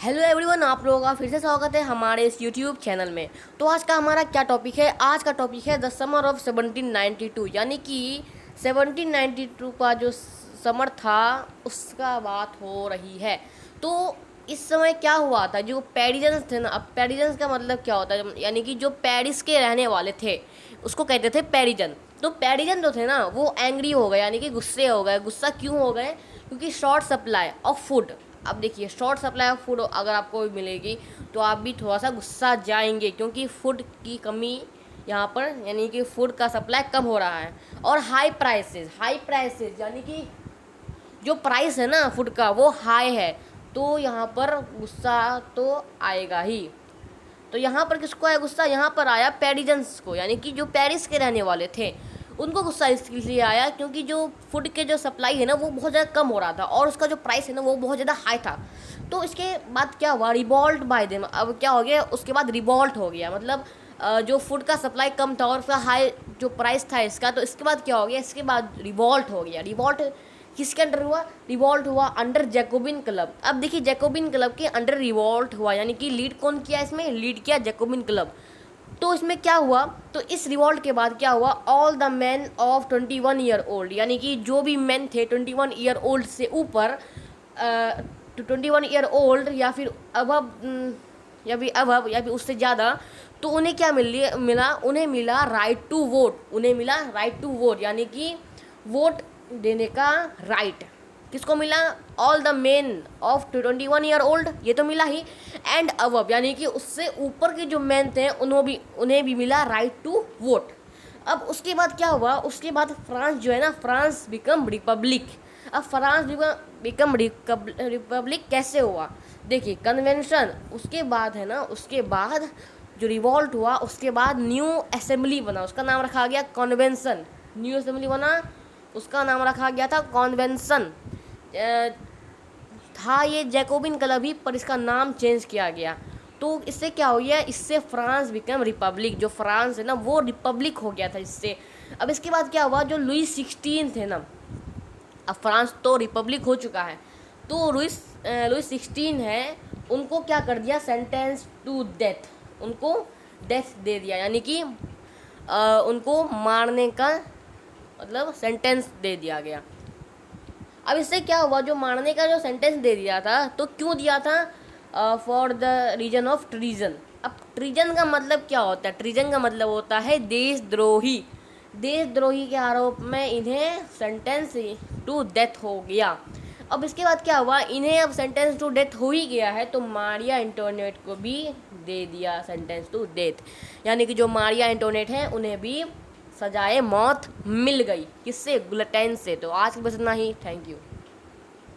Hello everyone, आप लोगों का फिर से स्वागत है हमारे इस यूट्यूब चैनल में। तो आज का हमारा क्या टॉपिक है? आज का टॉपिक है द समर ऑफ 1792, यानी कि 1792 का जो समर था उसका बात हो रही है। तो इस समय क्या हुआ था, जो पेरिजन्स थे ना, अब पेरिजन्स का मतलब क्या होता है, यानी कि जो पेरिस के रहने वाले थे उसको कहते थे पेरिजन। तो पेरिजन जो थे ना वो एंग्री हो गए, यानी कि गुस्से हो गए। गुस्सा क्यों हो गए? क्योंकि शॉर्ट सप्लाई ऑफ फूड। अब देखिए, शॉर्ट सप्लाई ऑफ फूड अगर आपको मिलेगी तो आप भी थोड़ा सा गुस्सा जाएंगे, क्योंकि फूड की कमी यहाँ पर, यानी कि फूड का सप्लाई कम हो रहा है। और हाई प्राइसेस यानी कि जो प्राइस है ना फूड का वो हाई है, तो यहाँ पर गुस्सा तो आएगा ही। तो यहाँ पर किसको आया गुस्सा? यहाँ पर आया पेरिजन्स को, यानी कि जो पेरिस के रहने वाले थे उनको गुस्सा इसलिए आया क्योंकि जो फूड के जो सप्लाई है ना वो बहुत ज़्यादा कम हो रहा था और उसका जो प्राइस है ना वो बहुत ज़्यादा हाई था। तो इसके बाद क्या हुआ? Revolt bye them. अब क्या हो गया? उसके बाद रिवॉल्ट हो गया, मतलब जो फूड का सप्लाई कम था और उसका हाई जो प्राइस था इसका, तो इसके बाद क्या हो गया? इसके बाद रिवॉल्ट हो गया। रिवॉल्ट किसके अंडर हुआ? रिवॉल्ट हुआ अंडर जैकोबिन क्लब। अब देखिए, जैकोबिन क्लब के अंडर रिवॉल्ट हुआ, यानी कि लीड कौन किया? इसमें लीड किया जैकोबिन क्लब। तो इसमें क्या हुआ? तो इस रिवॉल्ट के बाद क्या हुआ? All the man of 21 year old, यानी कि जो भी मैन थे 21 ईयर ओल्ड से ऊपर, 21 ईयर ओल्ड या फिर अबव, या फिर उससे ज़्यादा, तो उन्हें क्या मिला? उन्हें मिला राइट टू वोट। उन्हें मिला राइट टू वोट, यानी कि वोट देने का राइट। किसको मिला? All the main of 21 year old, ये तो मिला ही। एंड अबव, यानी कि उससे ऊपर के जो मेन थे उन्हें भी मिला राइट टू वोट। अब उसके बाद क्या हुआ? उसके बाद फ्रांस जो है ना, फ्रांस बिकम रिपब्लिक। अब फ्रांस बिकम रिपब्लिक कैसे हुआ? देखिए, कन्वेंशन, उसके बाद है ना, उसके बाद जो रिवॉल्ट हुआ उसके बाद न्यू असेंबली बना, उसका नाम रखा गया कॉन्वेंशन। न्यू असेंबली बना, उसका नाम रखा गया था कॉन्वेंशन। था ये जैकोबिन क्लब ही, पर इसका नाम चेंज किया गया। तो इससे क्या हो गया? इससे फ्रांस बिकम रिपब्लिक। जो फ्रांस है ना वो रिपब्लिक हो गया था इससे। अब इसके बाद क्या हुआ? जो लुई 16 थे ना, अब फ्रांस तो रिपब्लिक हो चुका है, तो लुई 16 है, उनको क्या कर दिया? Sentence to death. उनको डेथ दे दिया, यानी कि उनको मारने का मतलब सेंटेंस दे दिया गया। अब इससे क्या हुआ? जो मारने का जो सेंटेंस दे दिया था, तो क्यों दिया था? For the reason of treason. अब ट्रीजन का मतलब क्या होता है? ट्रीजन का मतलब होता है देशद्रोही। देशद्रोही के आरोप में इन्हें सेंटेंस टू डेथ हो गया। अब इसके बाद क्या हुआ? इन्हें अब सेंटेंस टू डेथ हो ही गया है, तो मारिया एंटोनेट को भी दे दिया सेंटेंस टू डेथ, यानी कि जो मारिया एंटोनेट हैं उन्हें भी सजाए मौत मिल गई। किससे? गुलटेन से। तो आज की बस इतना ही। Thank you.